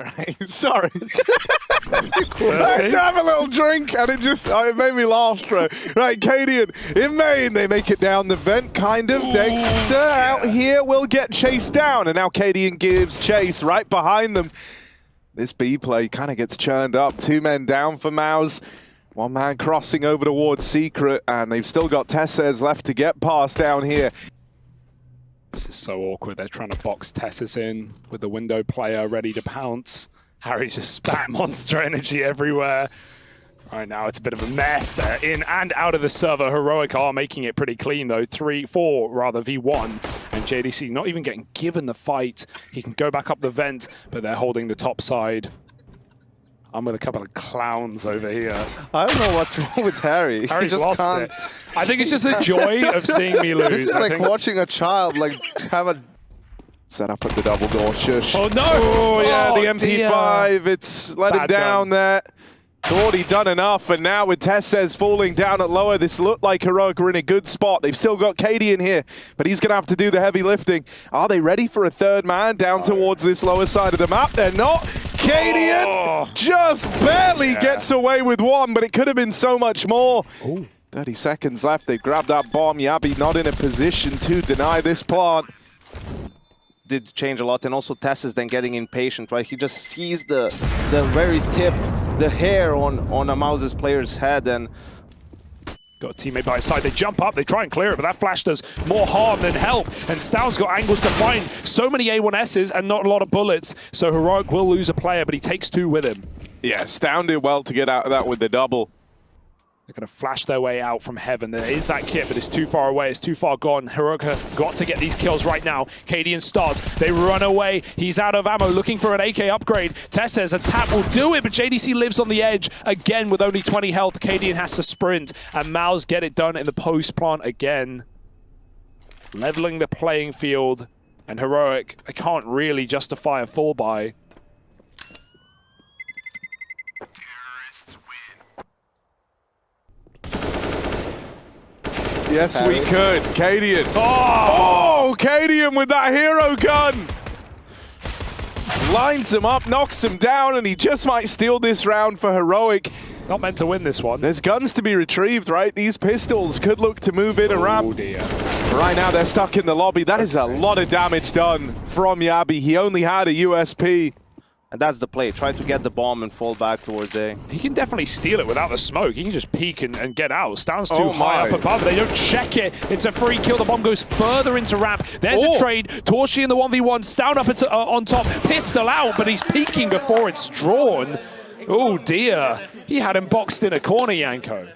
Right, sorry. I had to have a little drink and it made me laugh, bro. Right, Cadian in main, they make it down the vent, kind of. Dexter out here will get chased down, and now Cadian gives chase right behind them. This B play kind of gets churned up. 2 men down for MOUZ. 1 man crossing over towards Secret, and they've still got twistzz left to get past down here. This is so awkward. They're trying to box twistzz in with the window player ready to pounce. Harry's just spat monster energy everywhere. Right now, it's a bit of a mess in and out of the server. Heroic are making it pretty clean, though. 3-4, rather, V1. And JDC not even getting given the fight. He can go back up the vent, but they're holding the top side. I'm with a couple of clowns over here. I don't know what's wrong with Harry. Harry's just lost can't. it. I think it's just the joy of seeing me lose. This is like watching a child have a set up at the double door. Shush. Oh no! Oh yeah, the MP5. Dear. It's let him Bad down there. Thought he'd done enough, and now with twistzz falling down at lower, this looked like Heroic were in a good spot. They've still got Cadian here, but he's going to have to do the heavy lifting. Are they ready for a 3rd man down towards this lower side of the map? They're not. Cadian just barely gets away with 1, but it could have been so much more. 30 seconds left. They've grabbed that bomb. Yabi not in a position to deny this plant. did change a lot, and also twistzz then getting impatient, right? He just sees the very tip, the hair on a MOUZ's player's head, and got a teammate by his side. They jump up, they try and clear it, but that flash does more harm than help. And Stout's got angles to find. So many A1Ss and not a lot of bullets. So Heroic will lose a player, but he takes 2 with him. Yeah, Stout did well to get out of that with the double. They're going to flash their way out from heaven. There is that kit, but it's too far away. It's too far gone. Heroic have got to get these kills right now. Cadian starts. They run away. He's out of ammo, looking for an AK upgrade. twistzz, a tap will do it, but JDC lives on the edge. Again, with only 20 health, Cadian has to sprint. And MOUZ get it done in the post plant again. Leveling the playing field. And Heroic, they can't really justify a fall by. Yes, we could. Cadian. Oh, Cadian with that hero gun. Lines him up, knocks him down, and he just might steal this round for Heroic. Not meant to win this one. There's guns to be retrieved, right? These pistols could look to move in a ramp. Oh dear. Right now, they're stuck in the lobby. That is a lot of damage done from Yabi. He only had a USP. and that's the play. Try to get the bomb and fall back towards A. He can definitely steal it without the smoke. He can just peek and get out. Stands too high up above. They don't check it. It's a free kill. The bomb goes further into ramp. There's a trade. Torshi in the 1v1. Stout up into, on top. Pistol out, but he's peeking before it's drawn. Oh dear. He had him boxed in a corner, Yanko.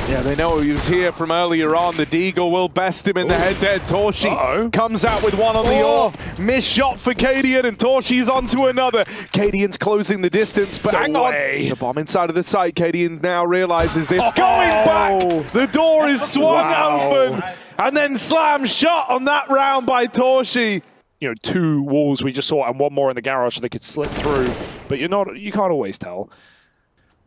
Yeah, they know he was here from earlier on. The Deagle will best him in the head-to-head. Torshi comes out with one on the oar. Missed shot for Cadian, and Torshi's onto another. Cadian's closing the distance, but hang on. The bomb inside of the site. Cadian now realizes this. Going back! The door is swung open, and then slam shot on that round by Torshi. You know, 2 walls we just saw, and 1 more in the garage so they could slip through. But you can't always tell.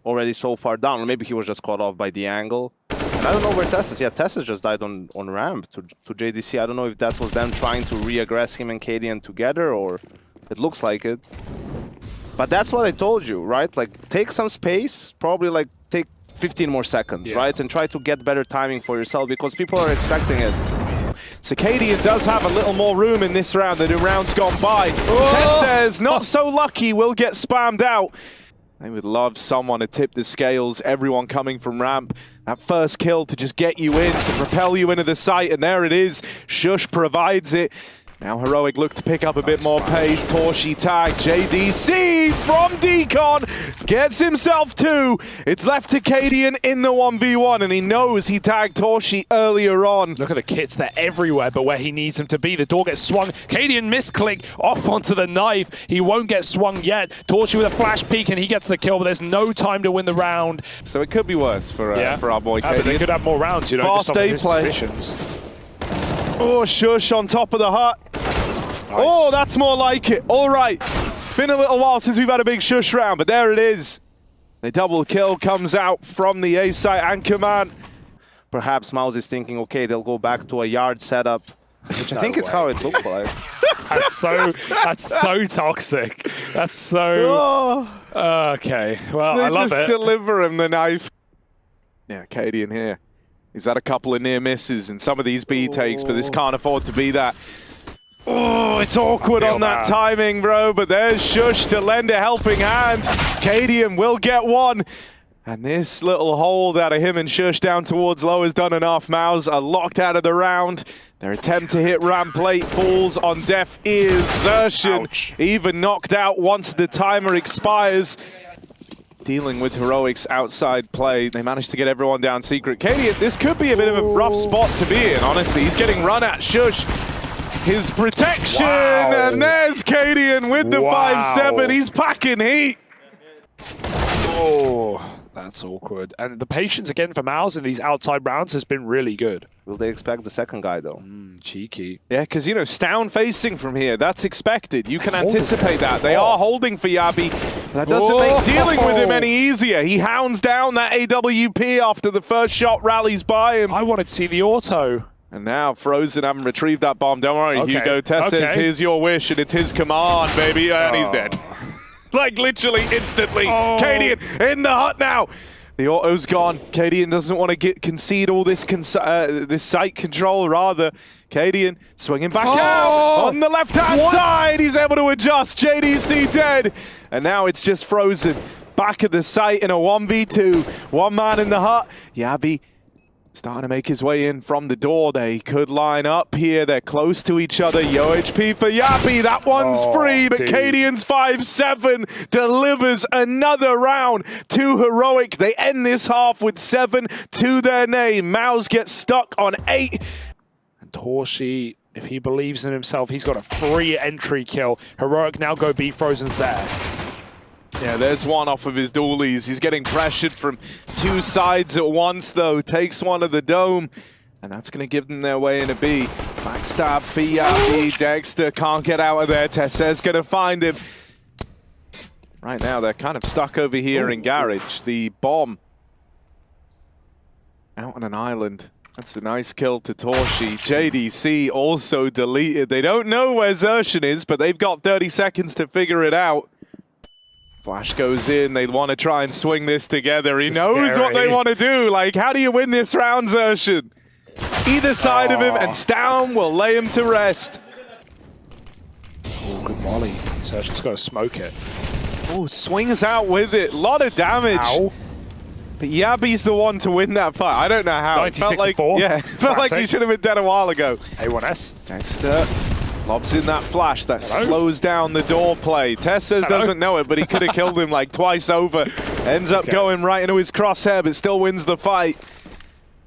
Already so far down, or maybe he was just caught off by the angle. And I don't know where twistzz. Yeah, twistzz just died on ramp to JDC. I don't know if that was them trying to re-aggress him and Cadian together, or it looks like it. But that's what I told you, right? Like, take some space, probably like take 15 more seconds, right? And try to get better timing for yourself, because people are expecting it. So Cadian does have a little more room in this round than in rounds gone by. twistzz, not so lucky, will get spammed out. They would love someone to tip the scales, everyone coming from ramp. That first kill to just get you in, to propel you into the site, and there it is. Shush provides it. Now Heroic look to pick up a bit more pace. Torshi tag, JDC from Decon gets himself 2. It's left to Cadian in the 1v1, and he knows he tagged Torshi earlier on. Look at the kits, they're everywhere, but where he needs them to be. The door gets swung. Cadian misclick off onto the knife. He won't get swung yet. Torshi with a flash peek, and he gets the kill, but there's no time to win the round. So it could be worse for our boy Cadian. But they could have more rounds, you know, Fast just on his play. positions. Oh, Shush on top of the hut. Nice. Oh, that's more like it. All right. Been a little while since we've had a big Shush round, but there it is. The double kill comes out from the A site. Anchorman. Perhaps MOUZ is thinking, okay, they'll go back to a yard setup Which I think it's how it looks like. That's so toxic. That's so... Okay, well, They I love just it. deliver him the knife. Yeah, Cadian here. He's had a couple of near misses in some of these B takes, but this can't afford to be that. Oh, it's awkward on that timing, bro, but there's Shush to lend a helping hand. Cadian will get one. And this little hold out of him and Shush down towards low has done enough. MOUZ are locked out of the round. Their attempt to hit ramp plate falls on deaf ears. Xertion even knocked out once the timer expires. Dealing with heroics outside play. They managed to get everyone down secret. Cadian, this could be a bit of a rough spot to be in, honestly. He's getting run at. Shush. His protection, and there's Cadian with the 5-7. He's packing heat. Oh, that's awkward. And the patience again for MOUZ in these outside rounds has been really good. Will they expect the second guy, though? Cheeky. Yeah, because, you know, Stown facing from here, that's expected. You can anticipate that. They are holding for Yabi. That doesn't make dealing with him any easier. He hounds down that AWP after the first shot rallies by him. I wanted to see the auto. And now Frozen haven't retrieved that bomb. Don't worry, Hugo. Tess says, here's your wish, and it's his command, baby. And he's dead. Like, literally, instantly. Cadian in the hut now. The auto's gone. Cadian doesn't want to concede all this this site control. Rather, Cadian swinging back out on the left-hand side. He's able to adjust. JDC dead. And now it's just Frozen. Back at the site in a 1v2. One man in the hut. Yabi starting to make his way in from the door. They could line up here. They're close to each other. Yo HP for Yabi. That one's free, but Cadian's 5-7 delivers another round. 2 heroic. They end this half with 7 to their name. MOUZ gets stuck on 8. And Torshi, if he believes in himself, he's got a free entry kill. Heroic now go B. Frozen's there. Yeah, there's one off of his dualies. He's getting pressured from 2 sides at once, though. Takes one of the dome, and that's going to give them their way in a B. Backstab for Yabi. Dexter can't get out of there. twistzz going to find him. Right now, they're kind of stuck over here in Garage. The bomb out on an island. That's a nice kill to Torshi. JDC also deleted. They don't know where Xertion is, but they've got 30 seconds to figure it out. Flash goes in. They want to try and swing this together. He knows what they want to do. Like, how do you win this round, Xertion? Either side of him, and Stown will lay him to rest. Oh, good volley. Xertion's got to smoke it. Oh, swings out with it. A lot of damage. Ow. But Yabi's the one to win that fight. I don't know how. 96-4. Yeah, felt like he should have been dead a while ago. A1S. Dexter lobs in that flash that slows down the door play. twistzz doesn't know it, but he could have killed him like twice over. Ends up going right into his crosshair, but still wins the fight.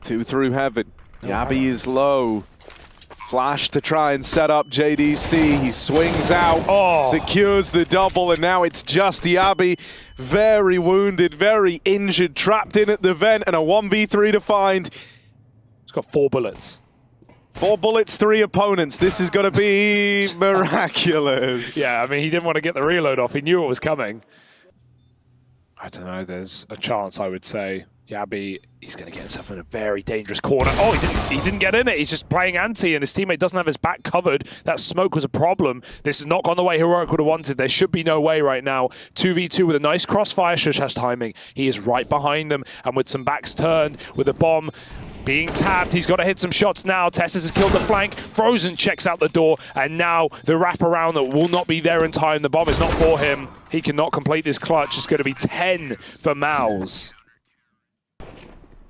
2 through heaven. Yabi is low. Flash to try and set up JDC. He swings out, secures the double, and now it's just Yabi. Very wounded, very injured, trapped in at the vent, and a 1v3 to find. He's got 4 bullets. 4 bullets, 3 opponents. This is going to be miraculous. Yeah, I mean, he didn't want to get the reload off. He knew it was coming. I don't know. There's a chance, I would say. Yabi, he's going to get himself in a very dangerous corner. Oh, he didn't get in it. He's just playing anti, and his teammate doesn't have his back covered. That smoke was a problem. This has not gone the way Heroic would have wanted. There should be no way right now. 2v2 with a nice crossfire. Shush has timing. He is right behind them, and with some backs turned, with a bomb being tapped, he's got to hit some shots now. twistzz has killed the flank. Frozen checks out the door, and now the wraparound that will not be there in time. The bomb is not for him. He cannot complete this clutch. It's going to be 10 for MOUZ.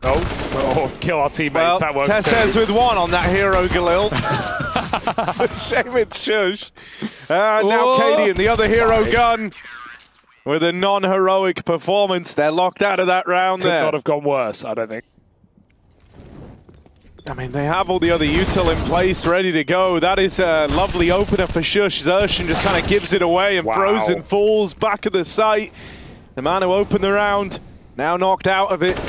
Oh, kill our teammates. Well, that works twistzz with 1 on that hero, Galil. Shame it's Shush. Now Cadian, the other hero gun, with a non-heroic performance. They're locked out of that round there. Could not have gone worse, I don't think. I mean, they have all the other util in place, ready to go. That is a lovely opener for Shush. Xertion just kind of gives it away, and Frozen falls back at the site. The man who opened the round, now knocked out of it.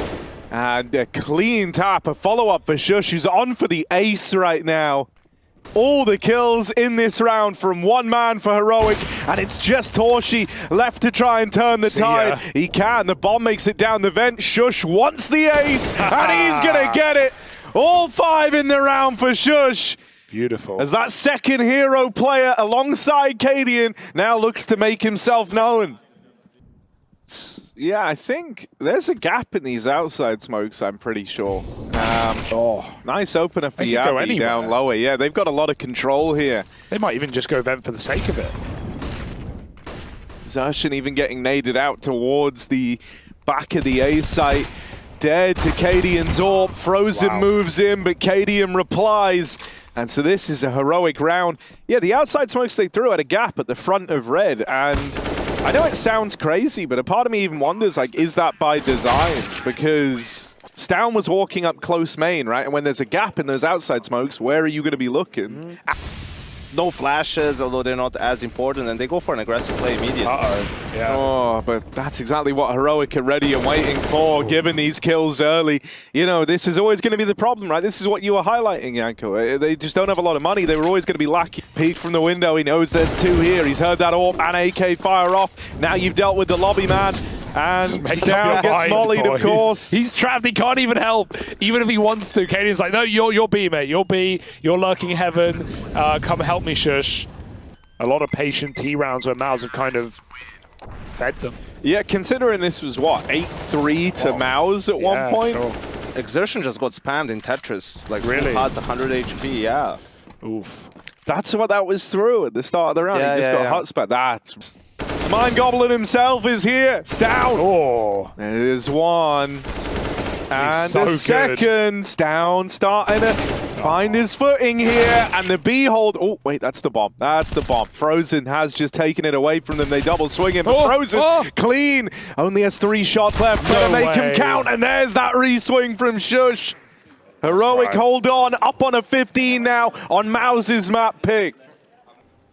And a clean tap, a follow-up for Shush, who's on for the ace right now. All the kills in this round from one man for Heroic, and it's just Torshi left to try and turn the tide. He can. The bomb makes it down the vent. Shush wants the ace, and he's going to get it. All 5 in the round for Shush. Beautiful. As that second hero player alongside Cadian now looks to make himself known. Yeah, I think there's a gap in these outside smokes, I'm pretty sure. Nice opener for Yabi down lower. Yeah, they've got a lot of control here. They might even just go vent for the sake of it. Zershin even getting naded out towards the back of the A site. Dead to Cadian's AWP. Frozen moves in, but Cadian replies. And so this is a heroic round. Yeah, the outside smokes they threw at a gap at the front of red. And I know it sounds crazy, but a part of me even wonders, like, is that by design? Because Stown was walking up close main, right? And when there's a gap in those outside smokes, where are you going to be looking? No flashes, although they're not as important, and they go for an aggressive play immediately. Yeah. Oh, but that's exactly what Heroic are ready and waiting for, given these kills early. You know, this is always going to be the problem, right? This is what you were highlighting, Yanko. They just don't have a lot of money. They were always going to be lacking. Peek from the window. He knows there's two here. He's heard that AWP and AK fire off. Now you've dealt with the lobby man. And Stown gets mollied, of course. He's trapped. He can't even help, even if he wants to. Cadian's like, no, you're B, mate. You're B. You're lurking heaven. Come help me, shush. A lot of patient T rounds where MOUZ have kind of fed them. Yeah, considering this was, what, 8-3 to MOUZ at one point? Sure. Exertion just got spammed in Tetris. Like, really? Had 100 HP, yeah. Oof. That's what that was through at the start of the round. Yeah, he just got hot spot. That's... Mind Goblin himself is here. Stown. Oh. There's one. And so the second. Stown starting to find his footing here. And the B hold. Oh, wait, that's the bomb. That's the bomb. Frozen has just taken it away from them. They double swing him. But Frozen clean. Only has 3 shots left. Gotta make him count. And there's that re-swing from Shush. Heroic hold on. Up on a 15 now on MOUZ's map pick.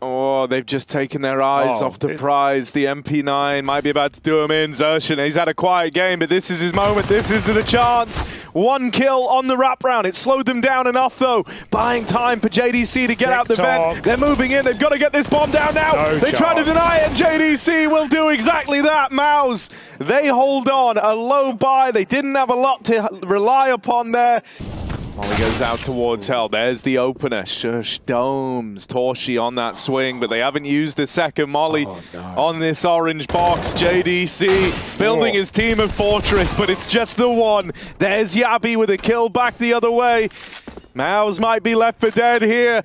Oh, they've just taken their eyes off the prize. The MP9 might be about to do him in. Zershin, he's had a quiet game, but this is his moment. This is the chance. 1 kill on the wrap round. It slowed them down enough, though. Buying time for JDC to get out the vent. They're moving in. They've got to get this bomb down now. They try to deny it. JDC will do exactly that. MOUZ, they hold on. A low buy. They didn't have a lot to rely upon there. Molly goes out towards hell. There's the opener. Shush domes. Torshi on that swing, but they haven't used the second Molly on this orange box. JDC building his team of Fortress, but it's just the one. There's Yabi with a kill back the other way. MOUZ might be left for dead here.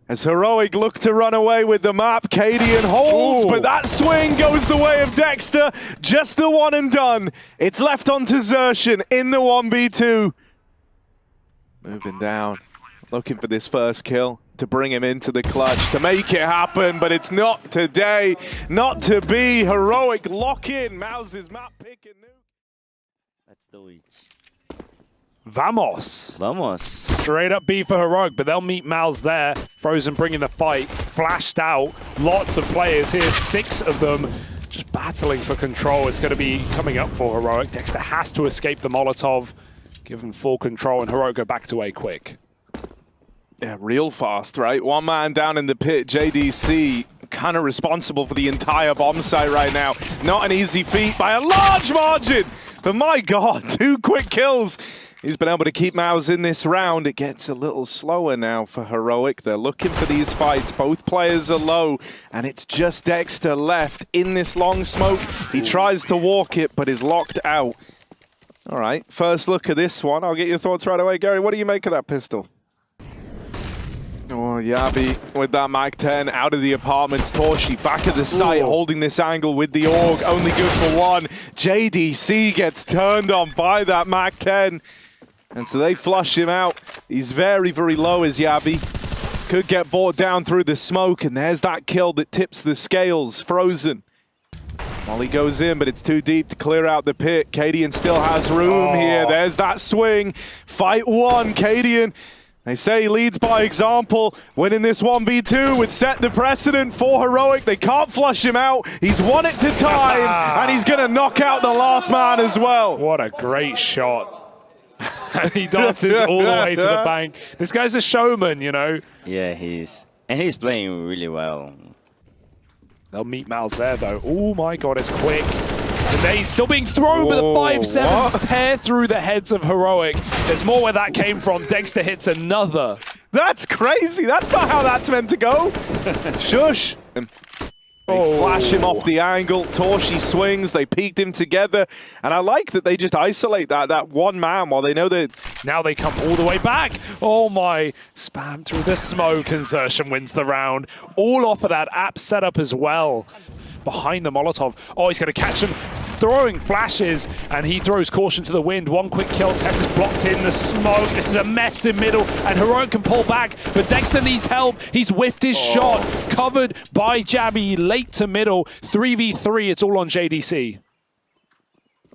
As Heroic look to run away with the map, Cadian holds, but that swing goes the way of Dexter. Just the one and done. It's left onto Zershin in the 1v2. Moving down, looking for this first kill to bring him into the clutch, to make it happen, but it's not today, not to be. Heroic lock in, MOUZ's map pick and nuke. Let's do it. Vamos. Vamos. Straight up B for Heroic, but they'll meet MOUZ there. Frozen bringing the fight, flashed out. Lots of players here, 6 of them just battling for control. It's going to be coming up for Heroic. Dexter has to escape the Molotov. Give them full control, and Heroic go back to A quick. Yeah, real fast, right? 1 man down in the pit. JDC kind of responsible for the entire bomb site right now. Not an easy feat by a large margin, but my God, 2 quick kills. He's been able to keep MOUZ in this round. It gets a little slower now for Heroic. They're looking for these fights. Both players are low, and it's just Dexter left in this long smoke. He tries to walk it, but is locked out. All right, first look at this one. I'll get your thoughts right away. Gary, what do you make of that pistol? Oh, Yabi with that Mag-10 out of the apartments. Torshi back at the site, holding this angle with the AUG. Only good for 1. JDC gets turned on by that Mag-10. And so they flush him out. He's very, very low as Yabi. Could get brought down through the smoke. And there's that kill that tips the scales. Frozen. Molly goes in, but it's too deep to clear out the pit. Cadian still has room here. There's that swing. Fight 1. Cadian, they say he leads by example. Winning this 1v2 would set the precedent for Heroic. They can't flush him out. He's won it to time, and he's going to knock out the last man as well. What a great shot. And he dances all the way to the bank. This guy's a showman, you know. Yeah, he's playing really well. They'll meet MOUZ there, though. Oh, my God, it's quick. The nade still being thrown, but the 5-7s tear through the heads of Heroic. There's more where that came from. Dexter hits another. That's crazy. That's not how that's meant to go. Shush. They flash him off the angle. Torshi swings. They peeked him together. And I like that they just isolate that one man while they know that... Now they come all the way back. Oh my. Spam through the smoke and Xertion wins the round. All off of that app setup as well. Behind the Molotov. Oh, he's going to catch him throwing flashes, and he throws caution to the wind. One quick kill. Tess is blocked in the smoke. This is a mess in middle, and Heroic can pull back, but Dexter needs help. He's whiffed his shot. Covered by Jabby, late to middle. 3v3, it's all on JDC.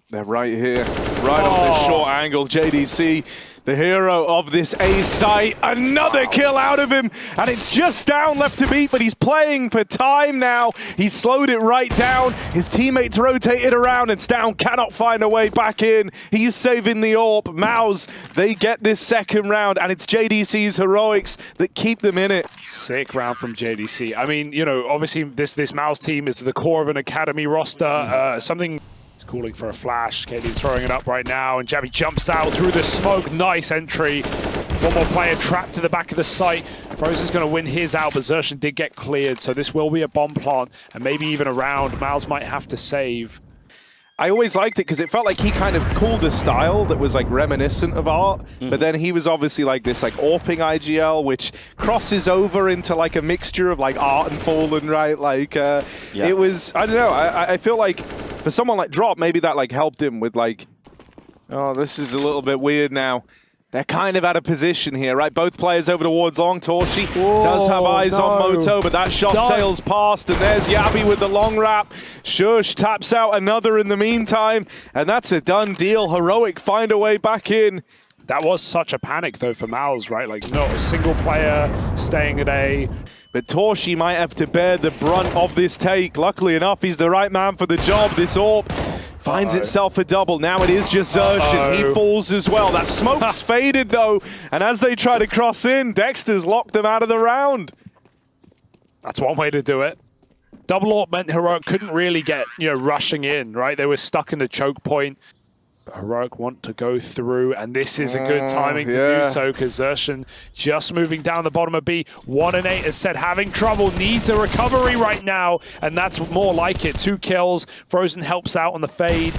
They're right here, right on this short angle. JDC, the hero of this A site. Another kill out of him, and it's just down left to beat, but he's playing for time now. He's slowed it right down. His teammates rotated around, and Down cannot find a way back in. He's saving the AWP. MOUZ, they get this second round, and it's JDC's heroics that keep them in it. Sick round from JDC. I mean, you know, obviously this MOUZ team is the core of an academy roster. Something... He's calling for a flash. KD throwing it up right now, and Jabby jumps out through the smoke. Nice entry. One more player trapped to the back of the site. Frozen's going to win his out, but Xertion did get cleared, so this will be a bomb plant, and maybe even a round. MOUZ might have to save. I always liked it because it felt like he kind of cooled a style that was like reminiscent of art, but then he was obviously like this like AWPing IGL, which crosses over into like a mixture of like art and Fallen, right? Like it was, I don't know, I feel like for someone like Drop, maybe that like helped him with like, oh, this is a little bit weird now. They're kind of out of position here, right? Both players over towards long. Torshi does have eyes on Moto, but that shot sails past, and there's Jabby with the long wrap. Shush taps out another in the meantime, and that's a done deal. Heroic find a way back in. That was such a panic, though, for MOUZ, right? Like, not a single player staying at A. But Torshi might have to bear the brunt of this take. Luckily enough, he's the right man for the job. This AWP finds itself a double. Now it is just Xertion. He falls as well. That smoke's faded, though. And as they try to cross in, Dexter's locked them out of the round. That's one way to do it. Double AWP meant Heroic couldn't really get, you know, rushing in, right? They were stuck in the choke point. But Heroic want to go through, and this is a good timing to do so, because Xertion just moving down the bottom of B. 1 and 8 as said, having trouble, needs a recovery right now, and that's more like it. 2 kills. Frozen helps out on the fade.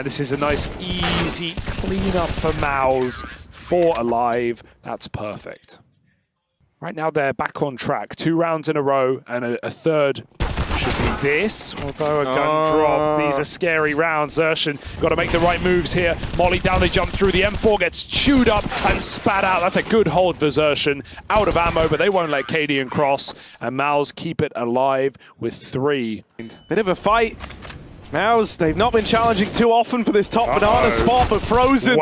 This is a nice, easy cleanup for MOUZ. 4 alive. That's perfect. Right now they're back on track. 2 rounds in a row, and a third should be this, although a gun drop. These are scary rounds. Xertion got to make the right moves here. Molly down, they jump through. The M4 gets chewed up and spat out. That's a good hold for Xertion. Out of ammo, but they won't let Cadian cross. And MOUZ keep it alive with 3. Bit of a fight. MOUZ, they've not been challenging too often for this top banana spot, but Frozen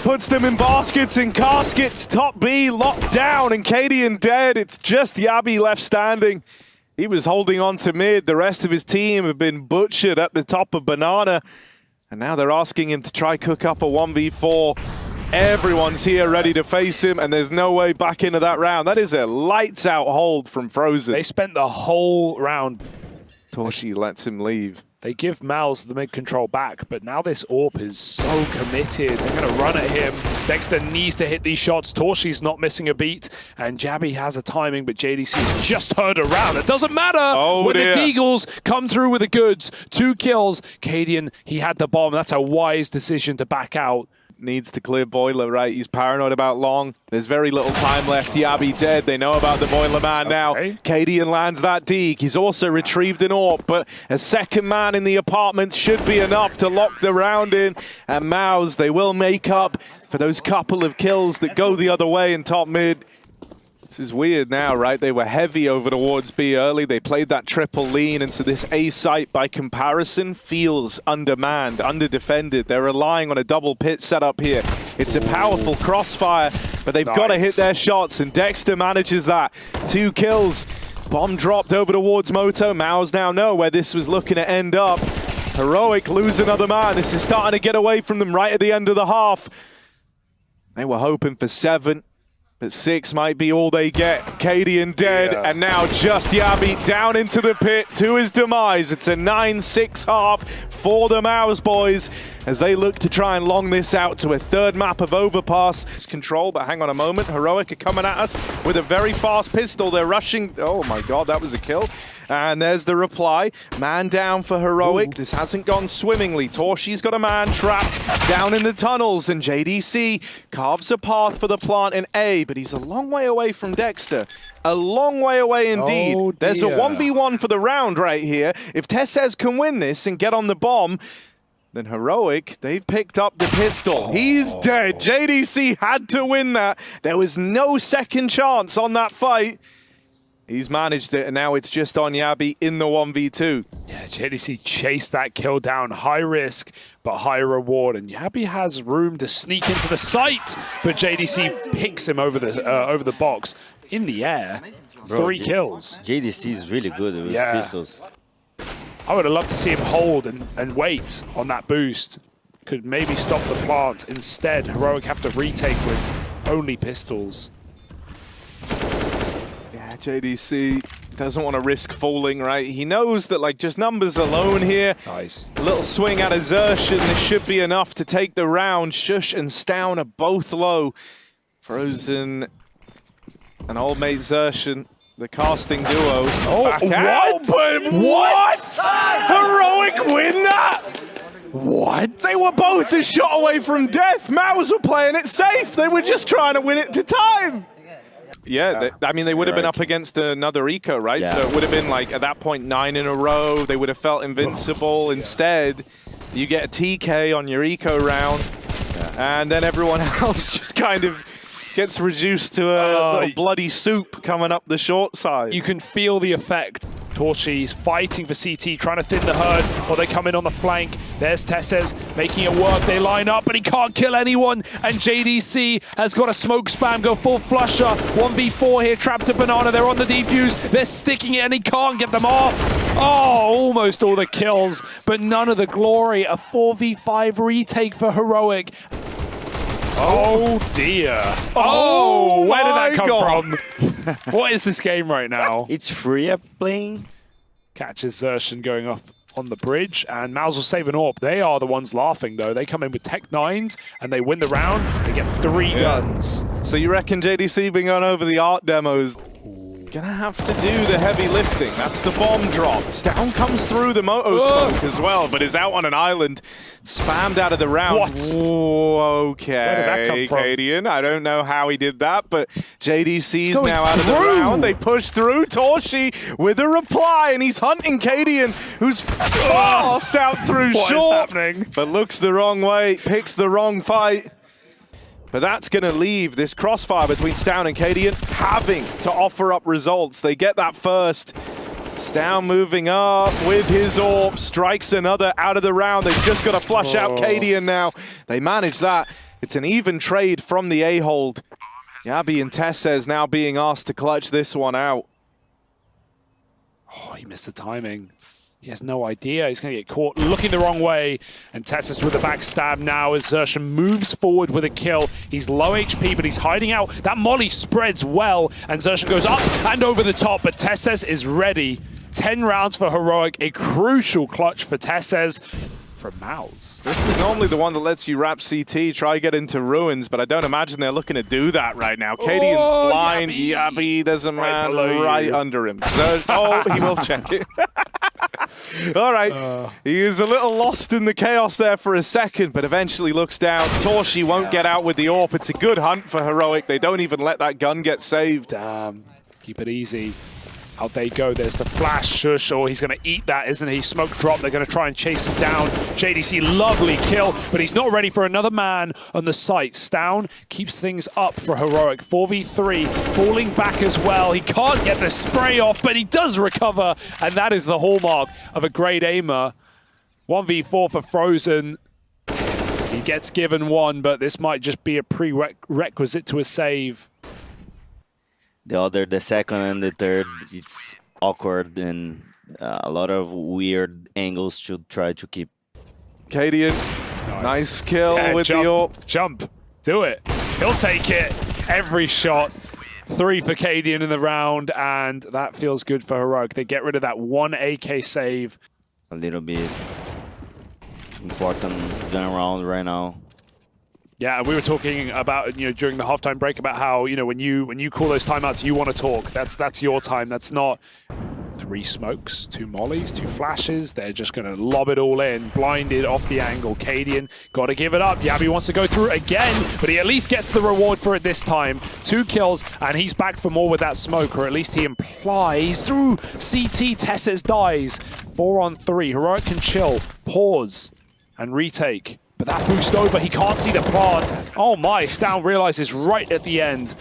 puts them in baskets and caskets. Top B locked down, and Cadian dead. It's just Jabby left standing. He was holding on to mid. The rest of his team have been butchered at the top of banana. And now they're asking him to try cook up a 1v4. Everyone's here ready to face him, and there's no way back into that round. That is a lights out hold from Frozen. They spent the whole round. Torshi lets him leave. They give MOUZ the mid-control back, but now this AWP is so committed. They're going to run at him. Dexter needs to hit these shots. Torshi's not missing a beat, and Jabby has a timing, but JDC just turned around. It doesn't matter when the Deagles come through with the goods. 2 kills. Cadian, he had the bomb. That's a wise decision to back out. Needs to clear Boiler, right? He's paranoid about long. There's very little time left. Jabby dead. They know about the Boiler man now. Cadian lands that Deeg. He's also retrieved an AWP, but a second man in the apartment should be enough to lock the round in. And MOUZ, they will make up for those couple of kills that go the other way in top mid. This is weird now, right? They were heavy over towards B early. They played that triple lean, and so this A site, by comparison, feels undermanned, underdefended. They're relying on a double pit setup here. It's a powerful crossfire, but they've got to hit their shots, and Dexter manages that. 2 kills. Bomb dropped over towards Moto. MOUZ now know where this was looking to end up. Heroic lose another man. This is starting to get away from them right at the end of the half. They were hoping for 7. But 6 might be all they get. Cadian dead, and now just Jabby down into the pit to his demise. It's a 9-6 half for the MOUZ boys. as they look to try and long this out to a third map of overpass. It's control, but hang on a moment. Heroic are coming at us with a very fast pistol. They're rushing. Oh my god, that was a kill. And there's the reply. Man down for Heroic. Ooh. This hasn't gone swimmingly. Torshi's got a man trapped down in the tunnels, and JDC carves a path for the plant in A, but he's a long way away from Dexter. A long way away indeed. Oh, there's a 1v1 for the round right here. If twistzz can win this and get on the bomb, then Heroic, they've picked up the pistol. He's dead. JDC had to win that. There was no second chance on that fight. He's managed it, and now it's just on Yabi in the 1v2. Yeah, JDC chased that kill down. High risk, but high reward. And Yabi has room to sneak into the site, but JDC picks him over the box in the air. Bro, 3 kills. JDC is really good with pistols. I would have loved to see him hold and wait on that boost. Could maybe stop the plant. Instead, Heroic have to retake with only pistols. Yeah, JDC doesn't want to risk falling, right? He knows that, like, just numbers alone here. Nice. A little swing out of Xertion. This should be enough to take the round. Shush and Stown are both low. Frozen and old mate Xertion, the casting duo. Oh, what? But what? Heroic win that? What? They were both a shot away from death. MOUZ were playing it safe. They were just trying to win it to time. Yeah, I mean, they would have been up against another eco, right? Yeah. So it would have been, like, at that point, 9 in a row. They would have felt invincible. Instead, you get a TK on your eco round, and then everyone else just kind of gets reduced to a little bloody soup coming up the short side. You can feel the effect. Torshi's fighting for CT, trying to thin the herd while they come in on the flank. There's twistzz making it work. They line up, but he can't kill anyone. And JDC has got a smoke spam, go full flusher. 1v4 here, trapped to Banana. They're on the defuse. They're sticking it, and he can't get them off. Oh, almost all the kills, but none of the glory. A 4v5 retake for Heroic. Oh dear. Oh, where did that come from? What is this game right now? It's Furia playing. Catches Xertion going off on the bridge, and MOUZ will save an AWP. They are the ones laughing, though. They come in with Tech 9s, and they win the round. They get 3 guns. So you reckon JDC being gone over the art demos? Gonna have to do the heavy lifting. That's the bomb drop. Stown comes through the moto smoke as well, but is out on an island, spammed out of the round. What? Whoa, okay, Where did that come from? Cadian. I don't know how he did that, but JDC's now out of the round. They push through. Torshi with a reply, and he's hunting Cadian, who's fast out through What short. is happening? But looks the wrong way, picks the wrong fight. But that's going to leave this crossfire between Stown and Cadian having to offer up results. They get that first. Stown moving up with his AWP, strikes another out of the round. They've just got to flush out Cadian now. They manage that. It's an even trade from the A-hold. Yabi and twistzz now being asked to clutch this one out. Oh, he missed the timing. He has no idea. He's going to get caught looking the wrong way. And twistzz with a backstab now as Xertion moves forward with a kill. He's low HP, but he's hiding out. That molly spreads well, and Xertion goes up and over the top, but twistzz is ready. 10 rounds for Heroic, a crucial clutch for twistzz from MOUZ. This is normally the one that lets you wrap CT, try get into ruins, but I don't imagine they're looking to do that right now. Cadian's blind. Yabi, there's a man right under him. So, he will check it. All right, he is a little lost in the chaos there for a second, but eventually looks down. Torshi won't get out with the AWP. It's a good hunt for Heroic. They don't even let that gun get saved. Damn, keep it easy. Out they go, there's the flash, Shush, or he's going to eat that, isn't he? Smoke drop, they're going to try and chase him down. JDC, lovely kill, but he's not ready for another man on the site. Stown keeps things up for Heroic. 4v3, falling back as well. He can't get the spray off, but he does recover, and that is the hallmark of a great aimer. 1v4 for Frozen. He gets given one, but this might just be a prerequisite to a save. The second and the third, it's awkward and a lot of weird angles to try to keep. Cadian, nice kill with the AWP. Jump, do it. He'll take it. Every shot. 3 for Cadian in the round, and that feels good for Heroic. They get rid of that one AK save. A little bit. important gun round right now. Yeah, we were talking about, during the halftime break about how, when you call those timeouts, you want to talk. That's your time. That's not 3 smokes, 2 mollies, 2 flashes. They're just going to lob it all in, blinded off the angle. Cadian got to give it up. Yabi wants to go through again, but he at least gets the reward for it this time. 2 kills, and he's back for more with that smoke, or at least he implies through CT. twistzz dies. 4 on 3. Heroic can chill, pause, and retake. But that boost over, he can't see the plant. Oh my, Stown realizes right at the end.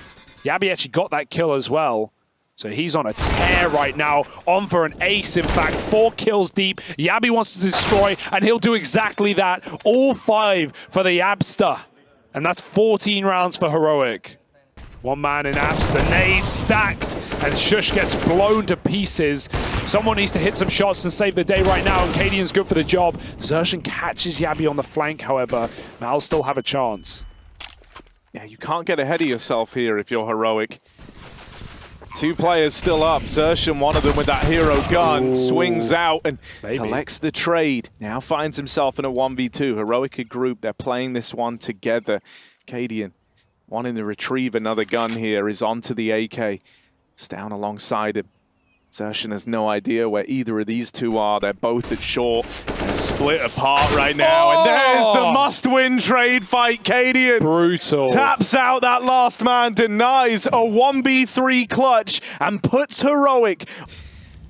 Yabi actually got that kill as well. So he's on a tear right now, on for an ace, in fact, 4 kills deep. Yabi wants to destroy, and he'll do exactly that. All 5 for the Abster. And that's 14 rounds for Heroic. 1 man in Abs, the nade stacked, and Shush gets blown to pieces. Someone needs to hit some shots and save the day right now, and Cadian's good for the job. Zershan catches Yabi on the flank, however. MOUZ still have a chance. Yeah, you can't get ahead of yourself here if you're Heroic. 2 players still up. Zershan, one of them with that hero gun, swings out and collects the trade. Now finds himself in a 1v2. Heroic a group, they're playing this one together. Cadian wanting to retrieve another gun here, is onto the AK. It's down alongside him. Zershan has no idea where either of these 2 are. They're both at short and split apart right now. And there's the must-win trade fight. Cadian Brutal. Taps out that last man, denies a 1v3 clutch, and puts Heroic.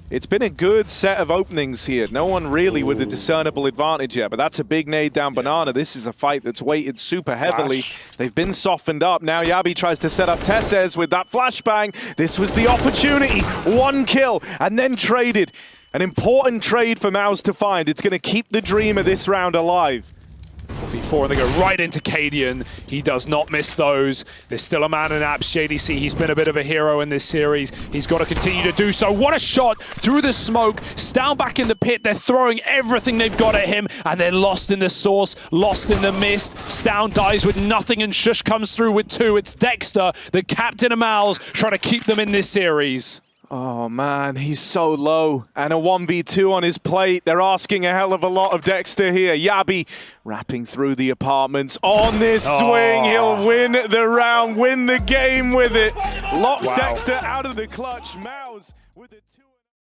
It's been a good set of openings here. No one really with a discernible advantage yet, but that's a big nade down Banana. This is a fight that's weighted super heavily. They've been softened up. Now Yabi tries to set up twistzz with that flashbang. This was the opportunity. 1 kill and then traded. An important trade for MOUZ to find. It's going to keep the dream of this round alive. 4v4, and they go right into Cadian. He does not miss those. There's still a man in Apps. JDC, he's been a bit of a hero in this series. He's got to continue to do so. What a shot through the smoke. Stown back in the pit. They're throwing everything they've got at him, and they're lost in the source, lost in the mist. Stown dies with nothing, and Shush comes through with 2. It's Dexter, the captain of MOUZ, trying to keep them in this series. Oh man, he's so low. And a 1v2 on his plate. They're asking a hell of a lot of Dexter here. Yabi wrapping through the apartments. On this swing, he'll win the round, win the game with it. Locks Dexter out of the clutch. MOUZ with it.